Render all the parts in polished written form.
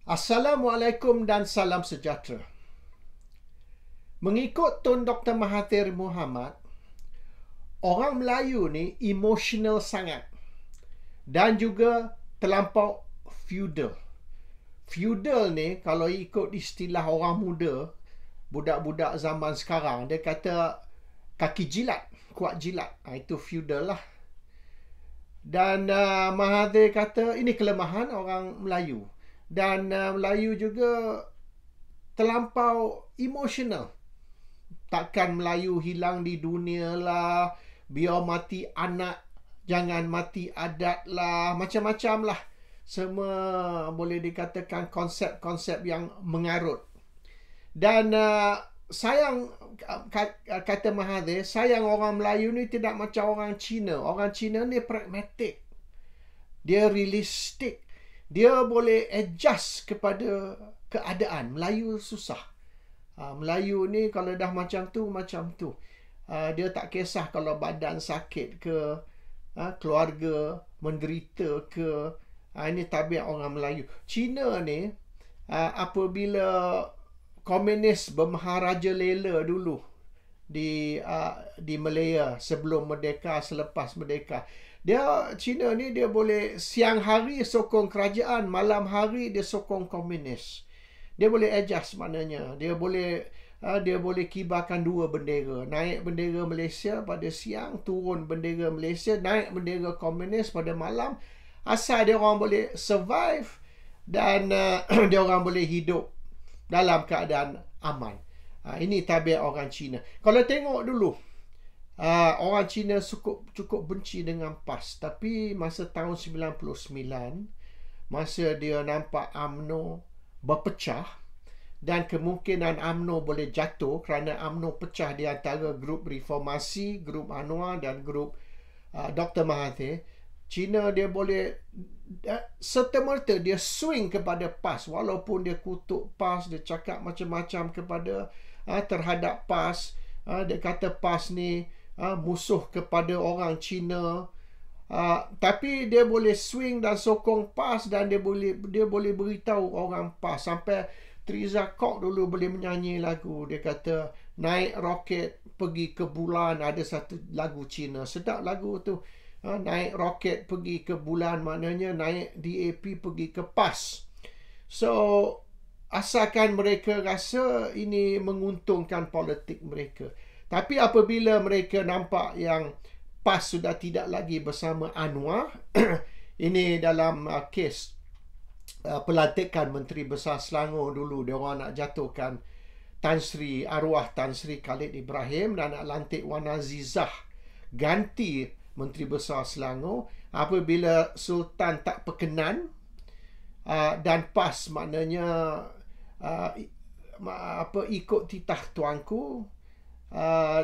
Assalamualaikum dan salam sejahtera. Mengikut Tun Dr. Mahathir Mohamad, orang Melayu ni emosional sangat dan juga terlampau feudal. Feudal ni kalau ikut istilah orang muda, budak-budak zaman sekarang, dia kata kaki jilat, kuat jilat. Itu feudal lah. Dan Mahathir kata ini kelemahan orang Melayu. Dan Melayu juga terlampau emosional. Takkan Melayu hilang di dunia lah, biar mati anak, jangan mati adat lah, macam-macam lah. Semua boleh dikatakan konsep-konsep yang mengarut. Dan sayang, kata Mahathir, sayang orang Melayu ni tidak macam orang Cina. Orang Cina ni pragmatik. Dia realistik. Dia boleh adjust kepada keadaan. Melayu susah. Melayu ni kalau dah macam tu, macam tu. Dia tak kisah kalau badan sakit ke, keluarga menderita ke. Ini tabiat orang Melayu. Cina ni, apabila komunis bermaharaja lela dulu di Malaya sebelum merdeka, selepas merdeka, Cina ni dia boleh siang hari sokong kerajaan, malam hari dia sokong komunis. Dia boleh adjust maknanya. Dia boleh kibarkan dua bendera. Naik bendera Malaysia pada siang, turun bendera Malaysia, naik bendera komunis pada malam. Asal dia orang boleh survive dan dia orang boleh hidup dalam keadaan aman. Ini tabiat orang Cina. Kalau tengok dulu, orang Cina cukup benci dengan PAS. Tapi masa tahun 99, masa dia nampak UMNO berpecah dan kemungkinan UMNO boleh jatuh kerana UMNO pecah di antara grup reformasi, grup Anwar dan grup Dr. Mahathir, Cina dia boleh serta-merta dia swing kepada PAS. Walaupun dia kutuk PAS, dia cakap macam-macam terhadap PAS. Dia kata PAS ni musuh kepada orang Cina. Tapi dia boleh swing dan sokong PAS dan dia boleh beritahu orang PAS. Sampai Triza Kok dulu boleh menyanyi lagu. Dia kata naik roket pergi ke bulan. Ada satu lagu Cina, sedap lagu tu. Naik roket pergi ke bulan, maknanya naik DAP pergi ke PAS. So asalkan mereka rasa ini menguntungkan politik mereka. Tapi apabila mereka nampak yang PAS sudah tidak lagi bersama Anwar, ini dalam kes pelantikan Menteri Besar Selangor dulu, dia orang nak jatuhkan arwah Tan Sri Khalid Ibrahim dan nak lantik Wan Azizah ganti Menteri Besar Selangor. Apabila Sultan tak berkenan dan PAS maknanya ikut titah tuanku,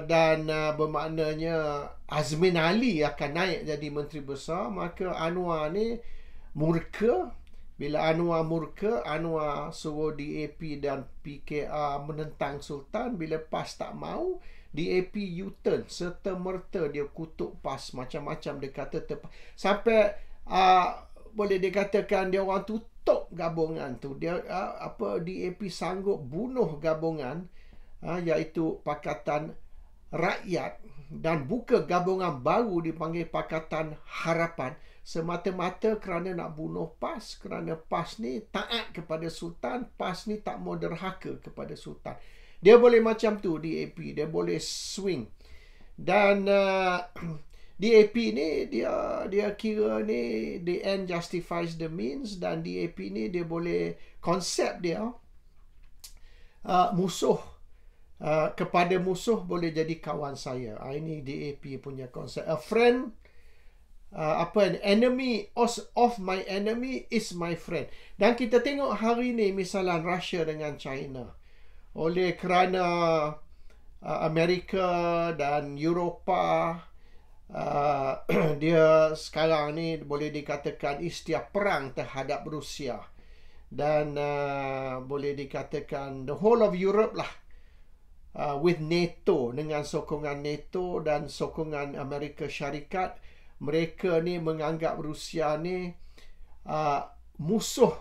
dan bermaknanya Azmin Ali akan naik jadi Menteri Besar, maka Anwar ni murka. Bila Anwar murka, Anwar suruh DAP dan PKR menentang Sultan. Bila PAS tak mau, DAP U-turn, serta-merta dia kutuk PAS, macam-macam dia kata sampai boleh dikatakan dia orang tutup gabungan tu. DAP sanggup bunuh gabungan iaitu Pakatan Rakyat dan buka gabungan baru dipanggil Pakatan Harapan, semata-mata kerana nak bunuh PAS. Kerana PAS ni taat kepada Sultan, PAS ni tak mau derhaka kepada Sultan. Dia boleh macam tu DAP, dia boleh swing. Dan DAP ni dia kira ni the end justifies the means, dan DAP ni dia boleh konsep dia musuh kepada musuh boleh jadi kawan saya. Ini DAP punya konsep. A friend enemy of my enemy is my friend. Dan kita tengok hari ni misalnya Russia dengan China. Oleh kerana Amerika dan Eropah, dia sekarang ni boleh dikatakan istiaf perang terhadap Rusia. Dan boleh dikatakan the whole of Europe lah, with NATO, dengan sokongan NATO dan sokongan Amerika Syarikat, mereka ni menganggap Rusia ni musuh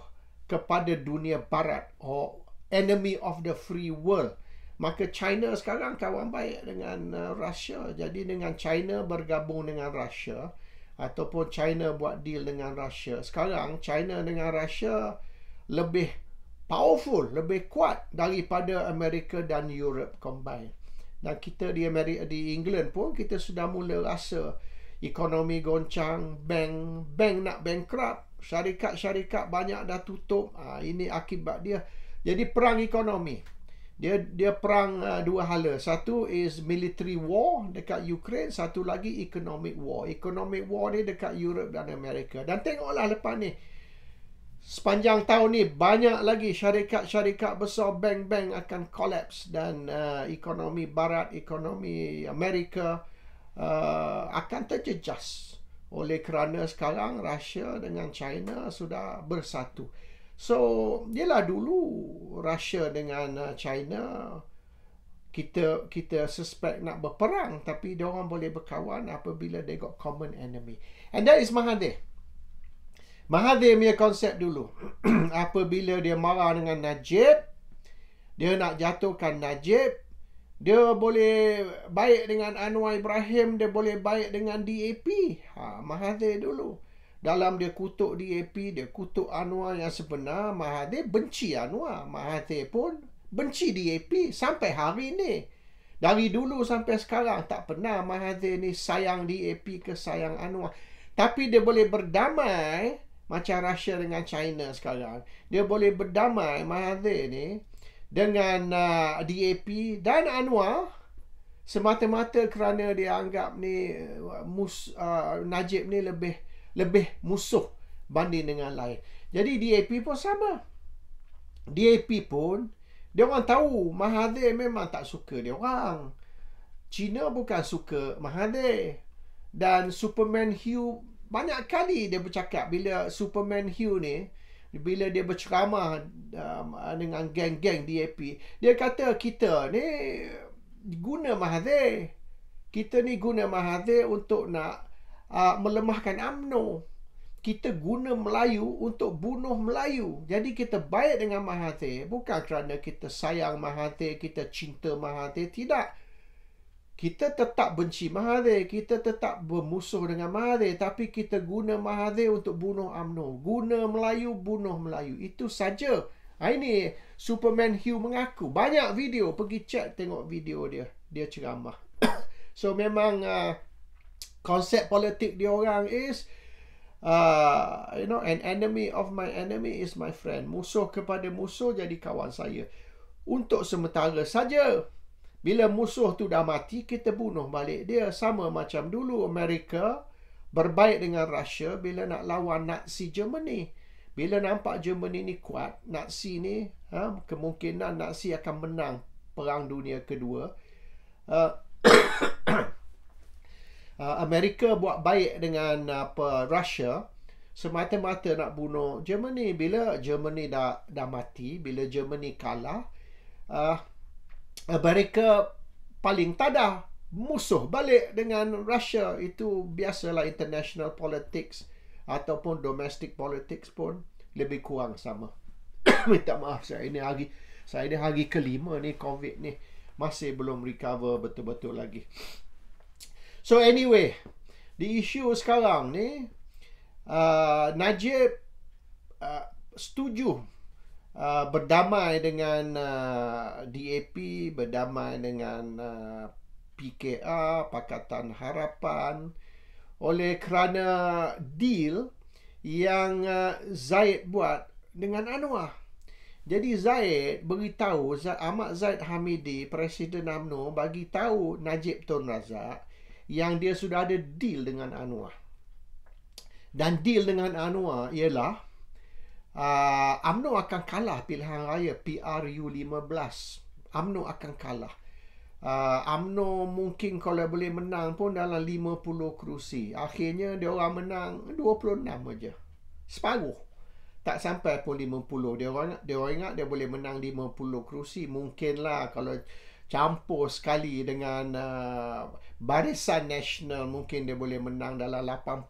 kepada dunia barat, or enemy of the free world. Maka China sekarang kawan baik dengan Russia. Jadi dengan China bergabung dengan Russia, ataupun China buat deal dengan Russia, sekarang China dengan Russia lebih powerful, lebih kuat daripada Amerika dan Europe combine. Dan kita di England pun kita sudah mula rasa ekonomi goncang, bank nak bankrupt, syarikat-syarikat banyak dah tutup. Ini akibat dia. Jadi perang ekonomi. Dia perang dua hala. Satu is military war dekat Ukraine, satu lagi economic war. Economic war ni dekat Europe dan Amerika. Dan tengoklah lepas ni, sepanjang tahun ni banyak lagi syarikat-syarikat besar, bank-bank akan collapse, dan ekonomi barat, ekonomi Amerika akan terjejas oleh kerana sekarang Russia dengan China sudah bersatu. So, yelah dulu Russia dengan China kita suspect nak berperang, tapi diorang boleh berkawan apabila they got common enemy. And that is Mahathir. Mahathir punya konsep dulu. Apabila dia marah dengan Najib, dia nak jatuhkan Najib, dia boleh baik dengan Anwar Ibrahim, dia boleh baik dengan DAP. Mahathir dulu. Dalam dia kutuk DAP, dia kutuk Anwar, yang sebenar Mahathir benci Anwar. Mahathir pun benci DAP sampai hari ni. Dari dulu sampai sekarang tak pernah Mahathir ni sayang DAP ke sayang Anwar. Tapi dia boleh berdamai macam Russia dengan China sekarang. Dia boleh berdamai Mahathir ni dengan DAP dan Anwar semata-mata kerana dia anggap ni Najib ni lebih musuh banding dengan lain. Jadi DAP pun sama. DAP pun dia orang tahu Mahathir memang tak suka dia orang. China bukan suka Mahathir. Dan Superman Hugh banyak kali dia bercakap, bila Superman Hugh ni, bila dia berceramah dengan geng-geng DAP, dia kata kita ni guna Mahathir. Kita ni guna Mahathir untuk nak melemahkan UMNO. Kita guna Melayu untuk bunuh Melayu. Jadi kita baik dengan Mahathir bukan kerana kita sayang Mahathir, kita cinta Mahathir. Tidak. Kita tetap benci Mahathir, kita tetap bermusuh dengan Mahathir, tapi kita guna Mahathir untuk bunuh UMNO. Guna Melayu, bunuh Melayu. Itu saja. Ini Superman Hugh mengaku. Banyak video, pergi check tengok video dia. Dia ceramah. So memang konsep politik dia orang is an enemy of my enemy is my friend. Musuh kepada musuh jadi kawan saya. Untuk sementara saja. Bila musuh tu dah mati, kita bunuh balik dia. Sama macam dulu Amerika berbaik dengan Russia bila nak lawan Nazi Germany. Bila nampak Germany ni kuat, Nazi ni kemungkinan Nazi akan menang Perang Dunia Kedua. Amerika buat baik dengan Russia semata-mata nak bunuh Germany. Bila Germany dah mati, bila Germany kalah, Amerika paling tadah musuh balik dengan Russia. Itu biasalah, international politics ataupun domestic politics pun lebih kurang sama. Minta maaf, saya ni hari kelima ni COVID ni, masih belum recover betul-betul lagi. So anyway, the issue sekarang ni, Najib setuju berdamai dengan DAP, berdamai dengan PKR, Pakatan Harapan, oleh kerana deal yang Zaid buat dengan Anwar. Jadi Zaid beritahu, Ahmad Zaid Hamidi, Presiden UMNO, bagi tahu Najib Tun Razak yang dia sudah ada deal dengan Anwar. Dan deal dengan Anwar ialah UMNO akan kalah pilihan raya PRU 15. UMNO akan kalah. UMNO mungkin kalau boleh menang pun dalam 50 kerusi. Akhirnya dia orang menang 26 aja. Separuh. Tak sampai pun 50. Dia orang ingat dia boleh menang 50 kerusi. Mungkinlah kalau campur sekali dengan Barisan Nasional, mungkin dia boleh menang dalam 80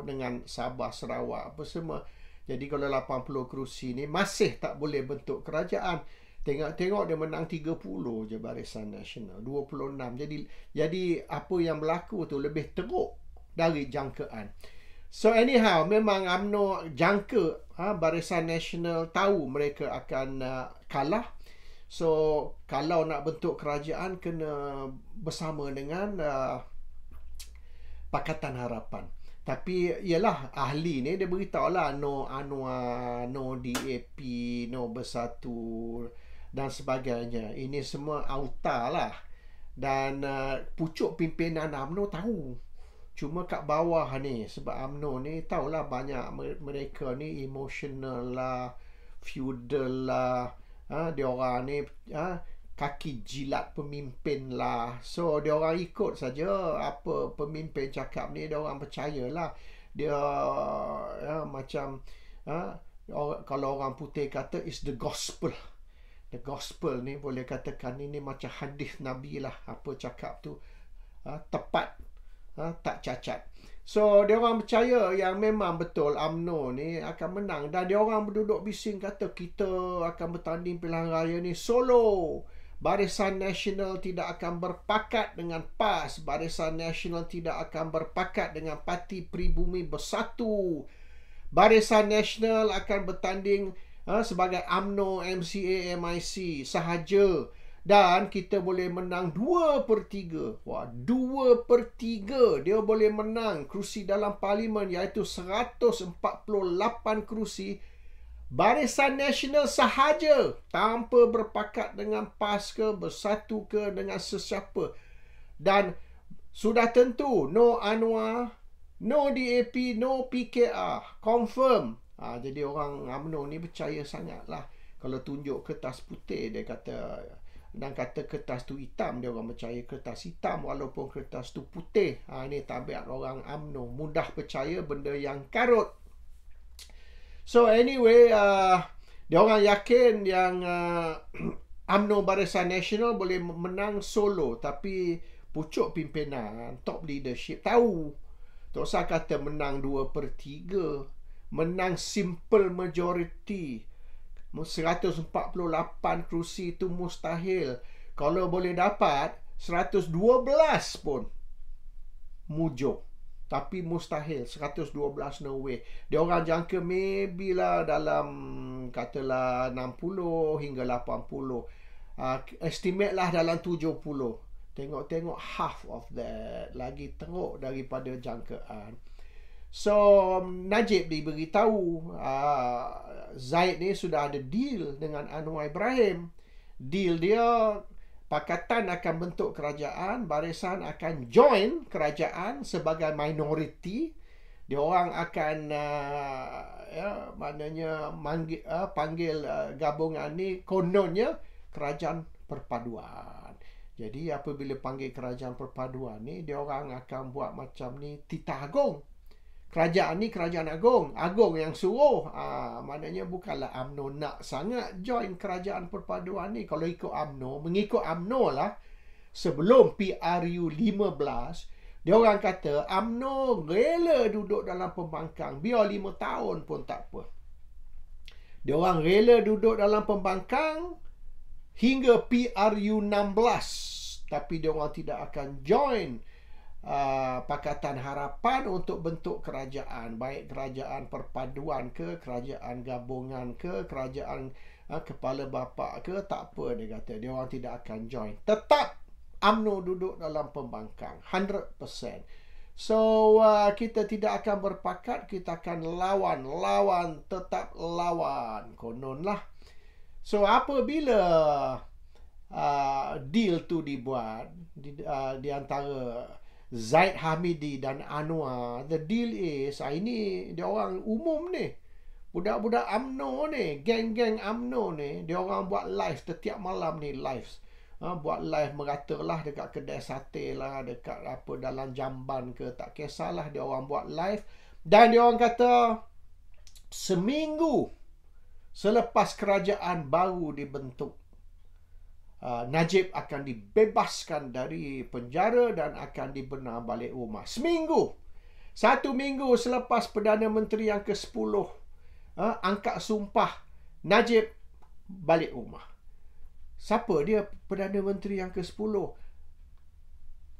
dengan Sabah, Sarawak apa semua. Jadi kalau 80 kerusi ni masih tak boleh bentuk kerajaan. Tengok-tengok dia menang 30 je Barisan Nasional, 26. Jadi apa yang berlaku tu lebih teruk dari jangkaan. So anyhow, memang UMNO jangka Barisan Nasional tahu mereka akan kalah. So kalau nak bentuk kerajaan kena bersama dengan Pakatan Harapan. Tapi ialah ahli ni dia beritahu lah no Anwar, no DAP, no Bersatu dan sebagainya. Ini semua auta lah. Dan pucuk pimpinan UMNO tahu. Cuma kat bawah ni, sebab UMNO ni tahulah banyak mereka ni emotional lah, feudal lah. Dia orang ni kaki jilat pemimpin lah. So dia orang ikut saja apa pemimpin cakap ni, dia orang percayalah. Dia macam kalau orang putih kata is the gospel. The gospel ni boleh katakan ini macam hadis Nabi lah. Apa cakap tu tepat, tak cacat. So dia orang percaya yang memang betul UMNO ni akan menang. Dan dia orang berduduk bising kata kita akan bertanding pilihan raya ni solo. Barisan Nasional tidak akan berpakat dengan PAS. Barisan Nasional tidak akan berpakat dengan Parti Pribumi Bersatu. Barisan Nasional akan bertanding sebagai UMNO, MCA, MIC sahaja. Dan kita boleh menang 2/3. Wah, 2/3 dia boleh menang kerusi dalam parlimen, iaitu 148 kerusi. Barisan Nasional sahaja, tanpa berpakat dengan PAS ke, Bersatu ke, dengan sesiapa. Dan sudah tentu no Anwar, no DAP, no PKR. Confirm. Jadi orang UMNO ni percaya sangatlah. Kalau tunjuk kertas putih, dia kata, dan kata kertas tu hitam, dia orang percaya kertas hitam walaupun kertas tu putih. Ini tabiat orang UMNO, mudah percaya benda yang karut. So anyway, dia orang yakin yang UMNO Barisan Nasional boleh menang solo. Tapi pucuk pimpinan, top leadership tahu. Tak usah kata menang 2/3. Menang simple majority. 148 kerusi itu mustahil. Kalau boleh dapat 112 pun mujur. Tapi mustahil. 112 no way. Dia orang jangka maybe lah dalam katalah 60 hingga 80. Estimate lah dalam 70. Tengok-tengok half of that. Lagi teruk daripada jangkaan. So Najib diberitahu Zaid ni sudah ada deal dengan Anwar Ibrahim. Deal dia, Pakatan akan bentuk kerajaan, Barisan akan join kerajaan sebagai minority. Dia orang akan panggil gabungan ni kononnya kerajaan perpaduan. Jadi apabila panggil kerajaan perpaduan ni, dia orang akan buat macam ni titah agung. Kerajaan ni kerajaan agung. Agung yang suruh. Maknanya bukanlah UMNO nak sangat join kerajaan perpaduan ni. Kalau ikut UMNO, mengikut UMNO lah, sebelum PRU 15, dia orang kata UMNO rela duduk dalam pembangkang. Biar 5 tahun pun tak apa. Dia orang rela duduk dalam pembangkang hingga PRU 16. Tapi dia orang tidak akan join Pakatan Harapan untuk bentuk kerajaan, baik kerajaan perpaduan ke, kerajaan gabungan ke, kerajaan kepala bapa ke, tak apa dia kata. Dia orang tidak akan join. Tetap UMNO duduk dalam pembangkang 100%. So kita tidak akan berpakat, kita akan lawan, tetap lawan, kononlah. So apabila deal tu dibuat di antara Zaid Hamidi dan Anwar, the deal is, ini dia orang umum ni, budak-budak UMNO ni, geng-geng UMNO ni, dia orang buat live setiap malam ni, live. Buat live merata lah dekat kedai sate lah, dekat apa dalam jamban ke, tak kisahlah, dia orang buat live. Dan dia orang kata seminggu selepas kerajaan baru dibentuk, Najib akan dibebaskan dari penjara dan akan dibenar balik rumah. Seminggu. 1 minggu selepas Perdana Menteri yang ke-10 angkat sumpah, Najib balik rumah. Siapa dia Perdana Menteri yang ke-10?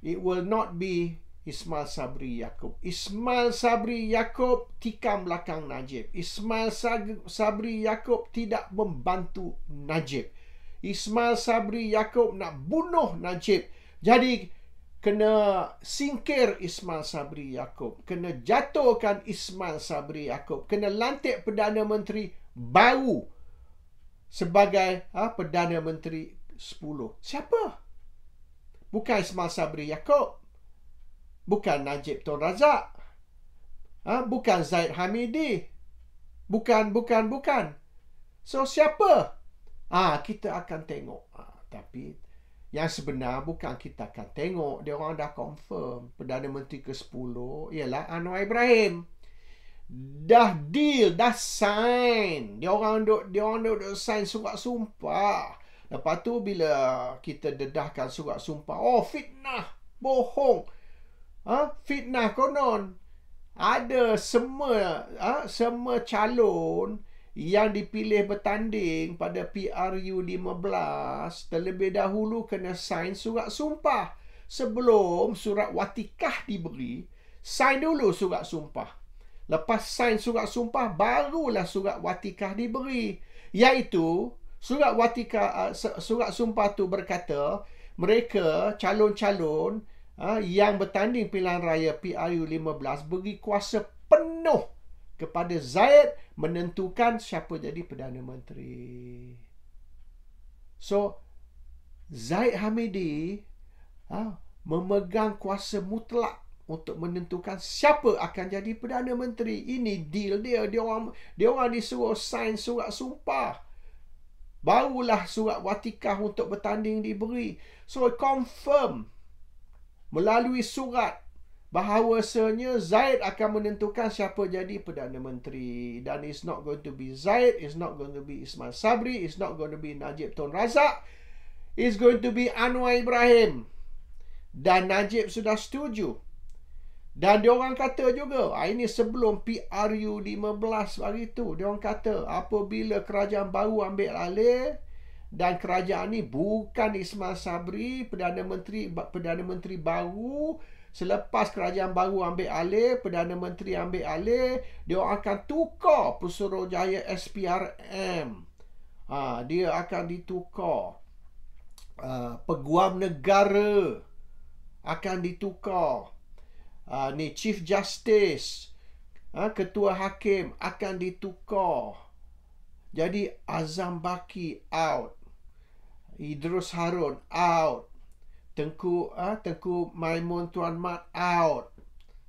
It will not be Ismail Sabri Yaakob. Ismail Sabri Yaakob tikam belakang Najib. Ismail Sabri Yaakob tidak membantu Najib. Ismail Sabri Yaakob nak bunuh Najib. Jadi kena singkir Ismail Sabri Yaakob, kena jatuhkan Ismail Sabri Yaakob, kena lantik Perdana Menteri baru sebagai Perdana Menteri 10. Siapa? Bukan Ismail Sabri Yaakob, bukan Najib Tun Razak, bukan Zaid Hamidi, bukan. So siapa? Kita akan tengok. Tapi yang sebenar bukan kita akan tengok. Dia orang dah confirm Perdana Menteri ke-10 ialah Anwar Ibrahim. Dah deal, dah sign. Dia orang duk sign surat sumpah. Lepas tu bila kita dedahkan surat sumpah, fitnah, bohong. Fitnah konon. Ada semua calon yang dipilih bertanding pada PRU 15 terlebih dahulu kena sign surat sumpah. Sebelum surat watikah diberi, sign dulu surat sumpah. Lepas sign surat sumpah, barulah surat watikah diberi. Iaitu surat sumpah tu berkata mereka calon-calon yang bertanding pilihan raya PRU 15 beri kuasa penuh kepada Zaid menentukan siapa jadi Perdana Menteri. So Zaid Hamidi memegang kuasa mutlak untuk menentukan siapa akan jadi Perdana Menteri. Ini deal dia. Dia orang disuruh sign surat sumpah. Barulah surat watikah untuk bertanding diberi. So confirm melalui surat bahawasanya Zaid akan menentukan siapa jadi Perdana Menteri. Dan it's not going to be Zaid, it's not going to be Ismail Sabri, it's not going to be Najib Tun Razak, it's going to be Anwar Ibrahim. Dan Najib sudah setuju. Dan diorang kata juga, ini sebelum PRU 15 hari tu, diorang kata apabila kerajaan baru ambil alih dan kerajaan ni bukan Ismail Sabri, Perdana Menteri baru, selepas kerajaan baru ambil alih, Perdana Menteri ambil alih, diorang akan tukar Pusurujaya SPRM. Dia akan ditukar. Peguam negara akan ditukar. Chief Justice, Ketua Hakim akan ditukar. Jadi Azam Baki out, Idrus Harun out, Tengku Maimun Tuan Mat out.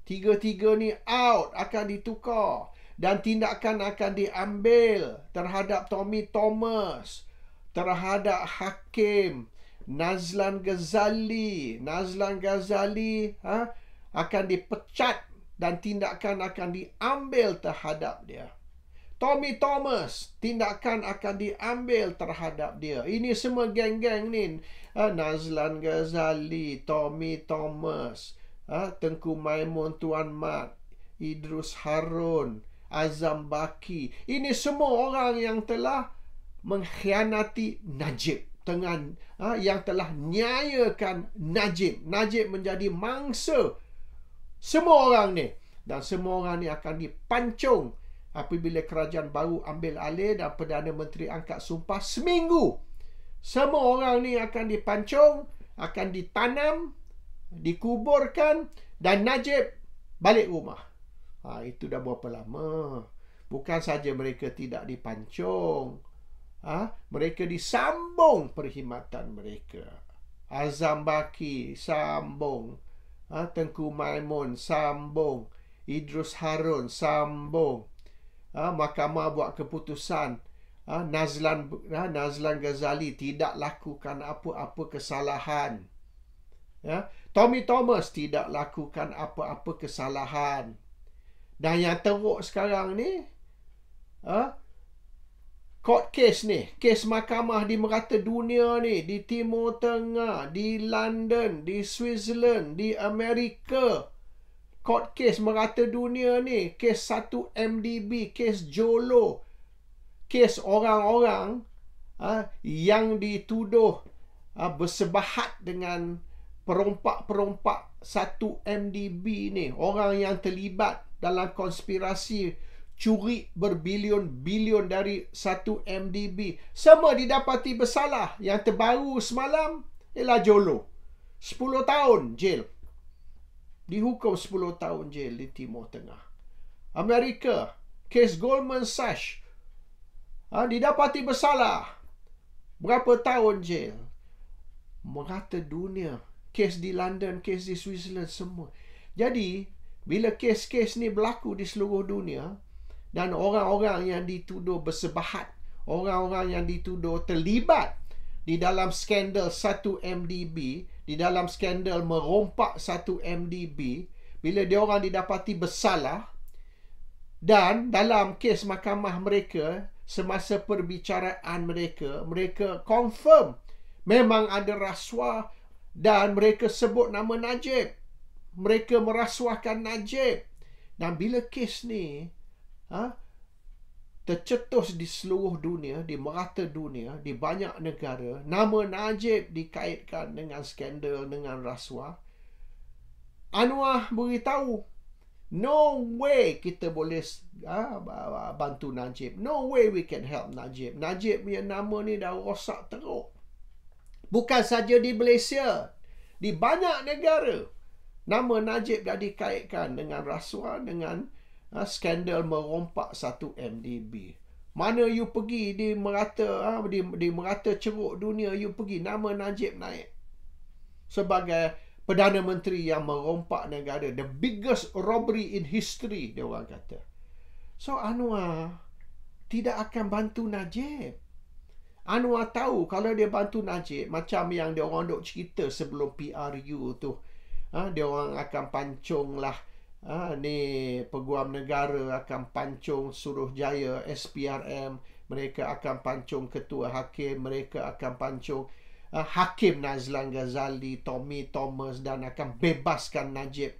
Tiga-tiga ni out, akan ditukar. Dan tindakan akan diambil terhadap Tommy Thomas, terhadap Hakim Nazlan Ghazali akan dipecat dan tindakan akan diambil terhadap dia. Tommy Thomas, tindakan akan diambil terhadap dia. Ini semua geng-geng ni. Nazlan Ghazali, Tommy Thomas, Tengku Maimun Tuan Mat, Idrus Harun, Azam Baki. Ini semua orang yang telah mengkhianati Najib. Yang telah nyayakan Najib. Najib menjadi mangsa semua orang ni. Dan semua orang ni akan dipancung apabila kerajaan baru ambil alih dan Perdana Menteri angkat sumpah seminggu. Semua orang ni akan dipancung, akan ditanam, dikuburkan dan Najib balik rumah. Itu dah berapa lama. Bukan saja mereka tidak dipancung, mereka disambung perkhidmatan mereka. Azam Baki sambung, Tengku Maimun sambung, Idrus Harun sambung. Mahkamah buat keputusan, Nazlan Ghazali tidak lakukan apa-apa kesalahan. Tommy Thomas tidak lakukan apa-apa kesalahan. Dan yang teruk sekarang ni, court case ni, kes mahkamah di merata dunia ni, di Timur Tengah, di London, di Switzerland, di Amerika. court case merata dunia ni, kes 1 MDB, kes Jolo, kes orang-orang yang dituduh bersebahat dengan perompak-perompak 1 MDB ni, orang yang terlibat dalam konspirasi curi berbilion-bilion dari 1 MDB, semua didapati bersalah. Yang terbaru semalam ialah Jolo, 10 tahun jail, dihukum 10 tahun jail di Timur Tengah. Amerika, kes Goldman Sachs, didapati bersalah, berapa tahun jail. Merata dunia, kes di London, kes di Switzerland, semua. Jadi bila kes-kes ni berlaku di seluruh dunia dan orang-orang yang dituduh bersebahat, orang-orang yang dituduh terlibat di dalam skandal 1 MDB, di dalam skandal merompak 1 MDB, bila diorang didapati bersalah dan dalam kes mahkamah mereka, semasa perbicaraan mereka, mereka confirm memang ada rasuah dan mereka sebut nama Najib. Mereka merasuahkan Najib. Dan bila kes ni tercetus di seluruh dunia, di merata dunia, di banyak negara, nama Najib dikaitkan dengan skandal, dengan rasuah, Anwar beritahu, no way kita boleh bantu Najib. No way we can help Najib. Najib punya nama ni dah rosak teruk. Bukan saja di Malaysia, di banyak negara, nama Najib dah dikaitkan dengan rasuah, dengan skandal merompak 1 MDB. Mana you pergi di merata di merata ceruk dunia, you pergi, nama Najib naik sebagai Perdana Menteri yang merompak negara. The biggest robbery in history, dia orang kata. So Anwar tidak akan bantu Najib. Anwar tahu kalau dia bantu Najib, macam yang dia orang duk cerita sebelum PRU tu, dia orang akan pancung lah, ni Peguam Negara akan pancung Suruhjaya, SPRM, mereka akan pancung Ketua Hakim, mereka akan pancung Hakim Nazlan Ghazali, Tommy Thomas, dan akan bebaskan Najib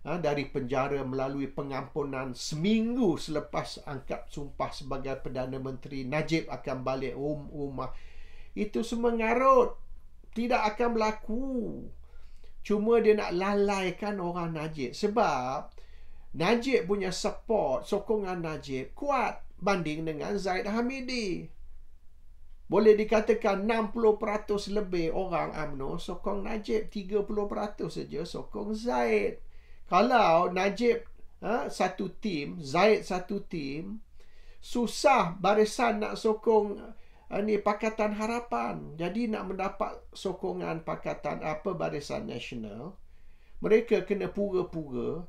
dari penjara melalui pengampunan. Seminggu selepas angkat sumpah sebagai Perdana Menteri, Najib akan balik rumah. Itu semua ngarut, tidak akan berlaku. Cuma dia nak lalaikan orang Najib. Sebab Najib punya support, sokongan Najib kuat banding dengan Zaid Hamidi. Boleh dikatakan 60% lebih orang UMNO sokong Najib, 30% saja sokong Zaid. Kalau Najib satu tim, Zaid satu tim, susah barisan nak sokong ni Pakatan Harapan. Jadi nak mendapat sokongan Pakatan Barisan Nasional, mereka kena pura-pura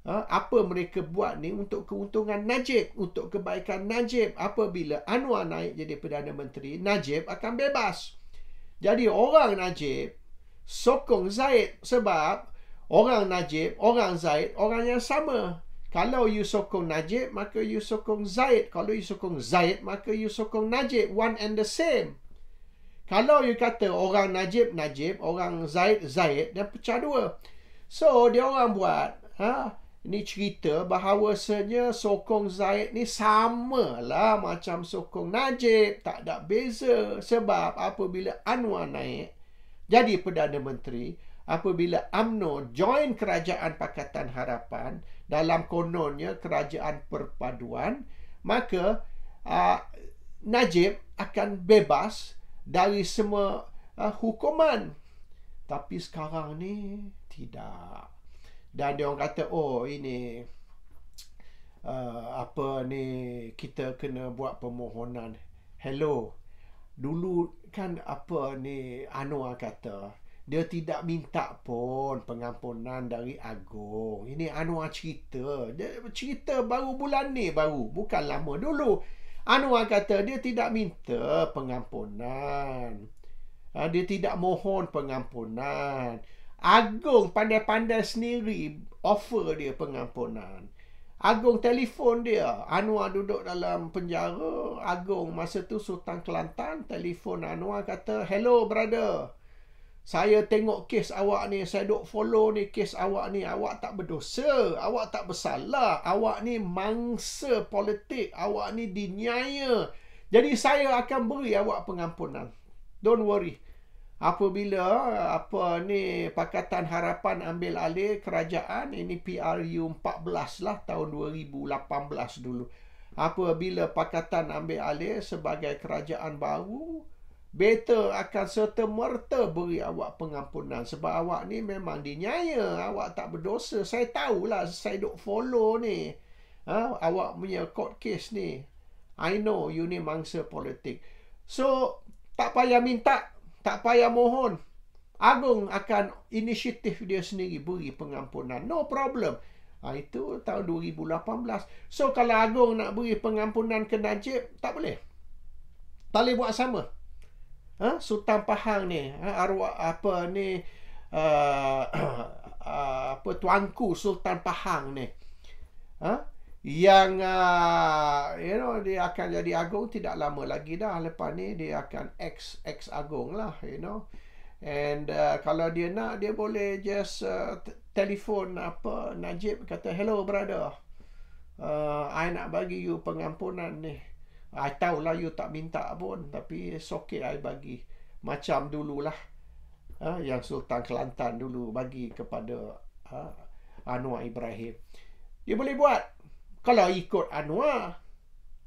apa mereka buat ni untuk keuntungan Najib, untuk kebaikan Najib. Apabila Anwar naik jadi Perdana Menteri, Najib akan bebas. Jadi orang Najib sokong Zaid sebab orang Najib, orang Zaid, orang yang sama. Kalau you sokong Najib, maka you sokong Zaid. Kalau you sokong Zaid, maka you sokong Najib. One and the same. Kalau you kata orang Najib, Najib, orang Zaid, Zaid, dan pecah dua. So, dia orang buat ni cerita bahawasanya sokong Zaid ni sama lah macam sokong Najib. Tak ada beza. Sebab apabila Anwar naik jadi Perdana Menteri, apabila UMNO join Kerajaan Pakatan Harapan dalam kononnya Kerajaan Perpaduan, maka Najib akan bebas dari semua hukuman. Tapi sekarang ni tidak. Dan dia orang kata, oh ini kita kena buat permohonan. Hello, dulu kan Anwar kata dia tidak minta pun pengampunan dari Agong. Ini Anwar cerita. Dia cerita baru bulan ni, bukan lama dulu. Anwar kata dia tidak minta pengampunan. Dia tidak mohon pengampunan. Agong pandai-pandai sendiri offer dia pengampunan. Agong telefon dia. Anwar duduk dalam penjara. Agong masa tu Sultan Kelantan telefon Anwar kata, hello brother, Saya tengok kes awak ni, saya duk follow ni kes awak ni, awak tak berdosa, awak tak bersalah, awak ni mangsa politik, awak ni dinyaya. Jadi saya akan beri awak pengampunan. Don't worry. Apabila Pakatan Harapan ambil alih kerajaan, ini PRU 14 lah, tahun 2018 dulu. Apabila Pakatan ambil alih sebagai kerajaan baru, better akan serta-merta beri awak pengampunan. Sebab awak ni memang dinyaya, awak tak berdosa. Saya tahulah, saya duk follow ni. Awak punya court case ni. I know you ni mangsa politik. So, tak payah minta, tak payah mohon. Agong akan inisiatif dia sendiri beri pengampunan. No problem. Itu tahun 2018. So, kalau Agong nak beri pengampunan ke Najib, tak boleh. Tak boleh buat sama. Sultan Pahang ni, arwah tuanku Sultan Pahang ni, yang dia akan jadi agung tidak lama lagi dah. Lepas ni dia akan ex agung lah, and kalau dia nak, dia boleh just telefon Najib, kata, hello brother, I nak bagi you pengampunan ni. I tahulah you tak minta pun, tapi it's okay, I bagi. Macam dululah yang Sultan Kelantan dulu bagi kepada Anwar Ibrahim. Dia boleh buat. Kalau ikut Anwar,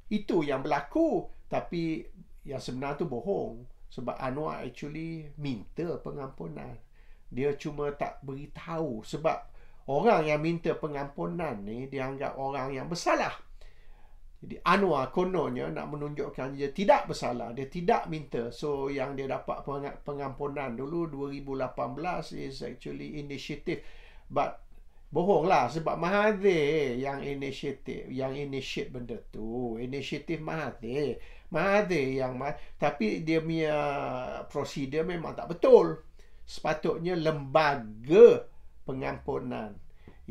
itu yang berlaku. Tapi yang sebenar tu bohong. Sebab Anwar actually minta pengampunan. Dia cuma tak beritahu. Sebab orang yang minta pengampunan ni dianggap orang yang bersalah. Jadi Anwar kononnya nak menunjukkan dia tidak bersalah, dia tidak minta. So yang dia dapat pengampunan dulu 2018 is actually initiative. But bohonglah, sebab Mahathir yang initiate benda tu. Inisiatif Mahathir yang tapi dia punya prosedur memang tak betul. Sepatutnya lembaga pengampunan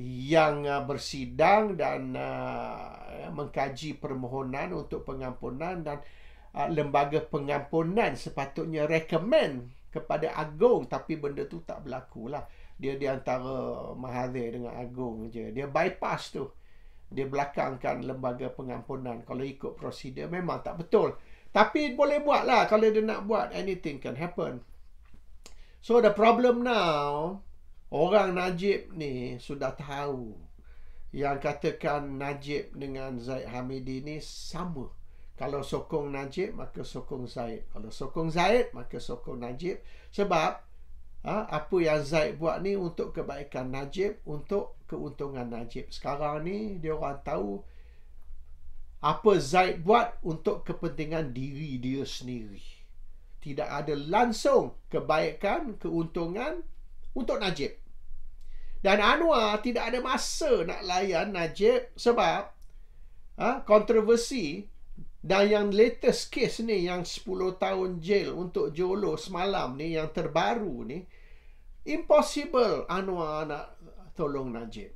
yang bersidang dan mengkaji permohonan untuk pengampunan, dan lembaga pengampunan sepatutnya recommend kepada Agong, tapi benda tu tak berlaku lah. Dia di antara Mahathir dengan Agong je. Dia bypass tu. Dia belakangkan lembaga pengampunan. Kalau ikut prosedur memang tak betul. Tapi boleh buat lah. Kalau dia nak buat, anything can happen. So the problem now, orang Najib ni sudah tahu yang katakan Najib dengan Zaid Hamidi ni sama. Kalau sokong Najib, maka sokong Zaid. Kalau sokong Zaid, maka sokong Najib. Sebab apa yang Zaid buat ni untuk kebaikan Najib, untuk keuntungan Najib. Sekarang ni dia orang tahu apa Zaid buat untuk kepentingan diri dia sendiri. Tidak ada langsung kebaikan, keuntungan untuk Najib. Dan Anwar tidak ada masa nak layan Najib sebab kontroversi. Dan yang latest case ni, yang 10 tahun jail untuk Jolo semalam ni, yang terbaru ni, impossible Anwar nak tolong Najib.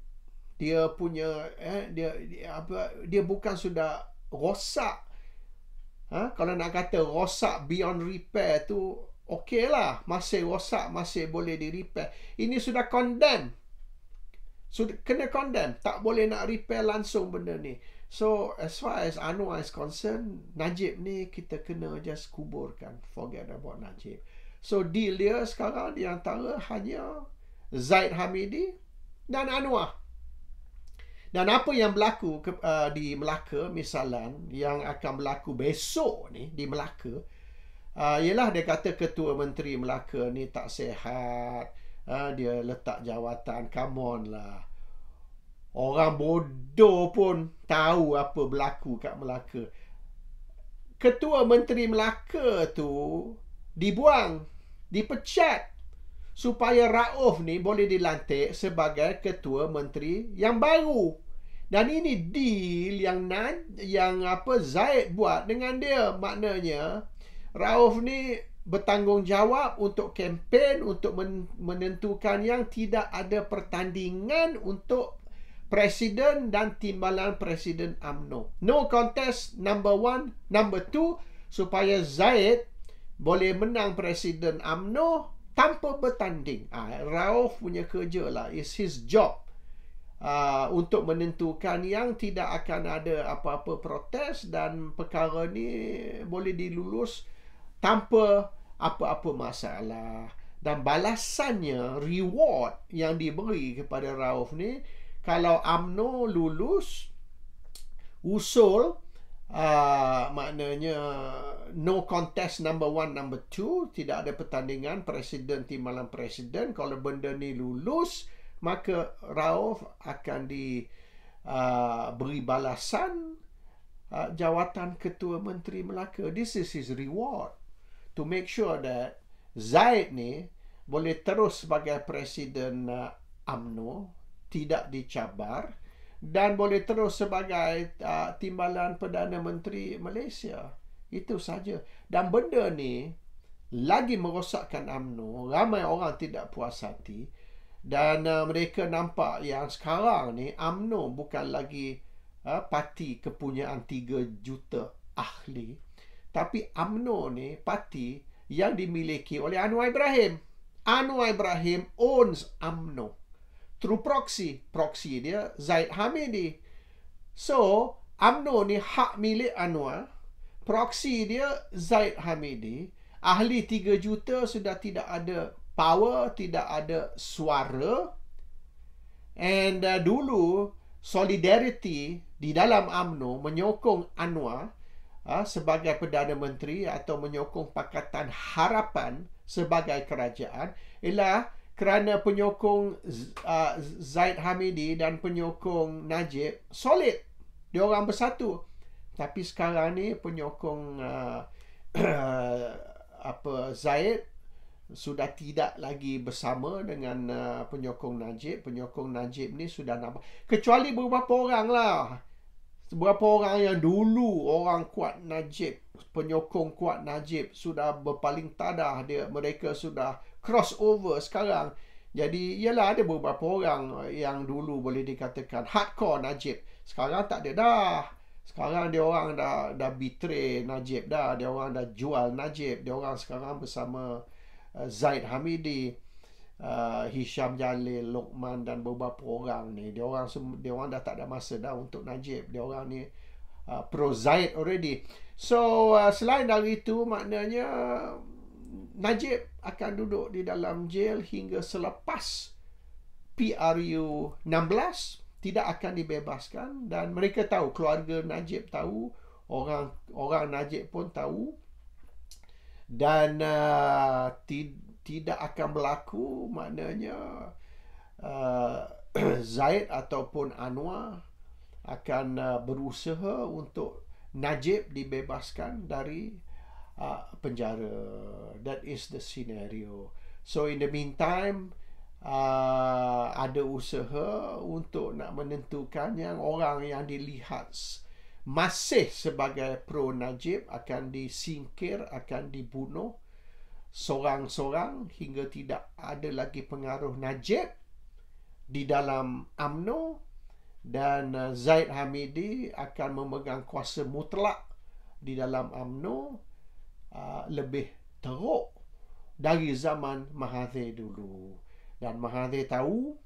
Dia punya dia bukan sudah rosak. Kalau nak kata rosak beyond repair tu, okey lah, masih rosak, masih boleh di repair. Ini sudah condemn. Sudah kena condemn. Tak boleh nak repair langsung benda ni. So, as far as Anwar is concerned, Najib ni kita kena just kuburkan. Forget about Najib. So, deal dia sekarang di antara hanya Zaid Hamidi dan Anwar. Dan apa yang berlaku di Melaka, misalnya, yang akan berlaku besok ni di Melaka, ialah dia kata Ketua Menteri Melaka ni tak sihat. Dia letak jawatan. Come on lah. Orang bodoh pun tahu apa berlaku kat Melaka. Ketua Menteri Melaka tu dibuang, dipecat, supaya Rauf ni boleh dilantik sebagai Ketua Menteri yang baru. Dan ini deal yang Zaid buat dengan dia. Maknanya Rauf ni bertanggungjawab untuk kempen, untuk menentukan yang tidak ada pertandingan untuk Presiden dan timbalan Presiden UMNO. No contest, number 1. Number 2, supaya Zaid boleh menang Presiden UMNO tanpa bertanding. Rauf punya kerja lah, it's his job untuk menentukan yang tidak akan ada apa-apa protes dan perkara ni boleh dilulus tanpa apa-apa masalah. Dan balasannya, reward yang diberi kepada Rauf ni, kalau UMNO lulus usul maknanya no contest number 1, number 2, tidak ada pertandingan presiden timbalan presiden. Kalau benda ni lulus, maka Rauf akan diberi balasan jawatan Ketua Menteri Melaka. This is his reward to make sure that Zaid ni boleh terus sebagai presiden UMNO, tidak dicabar, dan boleh terus sebagai timbalan Perdana Menteri Malaysia. Itu saja. Dan benda ni lagi merosakkan UMNO. Ramai orang tidak puas hati. Dan mereka nampak yang sekarang ni UMNO bukan lagi parti kepunyaan 3 juta ahli. Tapi UMNO ni parti yang dimiliki oleh Anwar Ibrahim. Anwar Ibrahim owns UMNO through proxy. Proxy dia Zaid Hamidi. So, UMNO ni hak milik Anwar. Proxy dia Zaid Hamidi. Ahli 3 juta sudah tidak ada power, tidak ada suara. And dulu solidarity di dalam UMNO menyokong Anwar sebagai Perdana Menteri atau menyokong Pakatan Harapan sebagai kerajaan ialah kerana penyokong Zaid Hamidi dan penyokong Najib solid. Dia orang bersatu. Tapi sekarang ni penyokong Zaid sudah tidak lagi bersama dengan penyokong Najib. Penyokong Najib ni sudah nampak. Kecuali beberapa orang lah. Beberapa orang yang dulu orang kuat Najib, penyokong kuat Najib, sudah berpaling tadah dia. Mereka sudah cross over sekarang. Jadi ialah ada beberapa orang yang dulu boleh dikatakan hardcore Najib. Sekarang tak ada dah. Sekarang dia orang dah betray Najib dah. Dia orang dah jual Najib. Dia orang sekarang bersama Zaid Hamidi, Hisham Jalil, Lokman dan beberapa orang ni. Dia orang dah tak ada masa dah untuk Najib. Dia orang ni pro Zaid already. So selain dari itu, maknanya Najib akan duduk di dalam jail hingga selepas PRU 16 tidak akan dibebaskan. Dan mereka tahu, keluarga Najib tahu, orang Najib pun tahu. Dan tidak akan berlaku, maknanya Zaid ataupun Anwar akan berusaha untuk Najib dibebaskan dari penjara. That is the scenario. So in the meantime, ada usaha untuk nak menentukan yang orang yang dilihat masih sebagai pro Najib akan disingkir, akan dibunuh sorang-sorang hingga tidak ada lagi pengaruh Najib di dalam UMNO. Dan Zaid Hamidi akan memegang kuasa mutlak di dalam UMNO lebih teruk dari zaman Mahathir dulu. Dan Mahathir tahu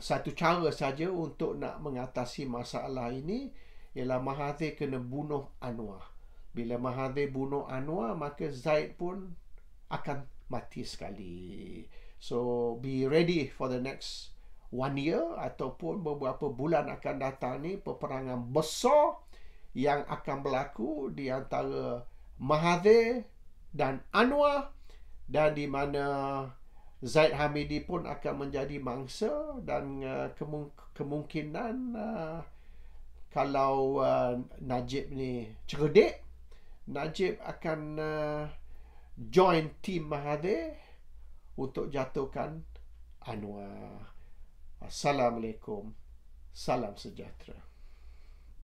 satu cara saja untuk nak mengatasi masalah ini ialah Mahathir kena bunuh Anwar. Bila Mahathir bunuh Anwar, maka Zaid pun akan mati sekali. So be ready for the next 1 year ataupun beberapa bulan akan datang ni, peperangan besar yang akan berlaku di antara Mahathir dan Anwar, dan di mana Zaid Hamidi pun akan menjadi mangsa. Dan kemungkinan kalau Najib ni cerdik, Najib akan join tim Mahathir untuk jatuhkan Anwar. Assalamualaikum. Salam sejahtera.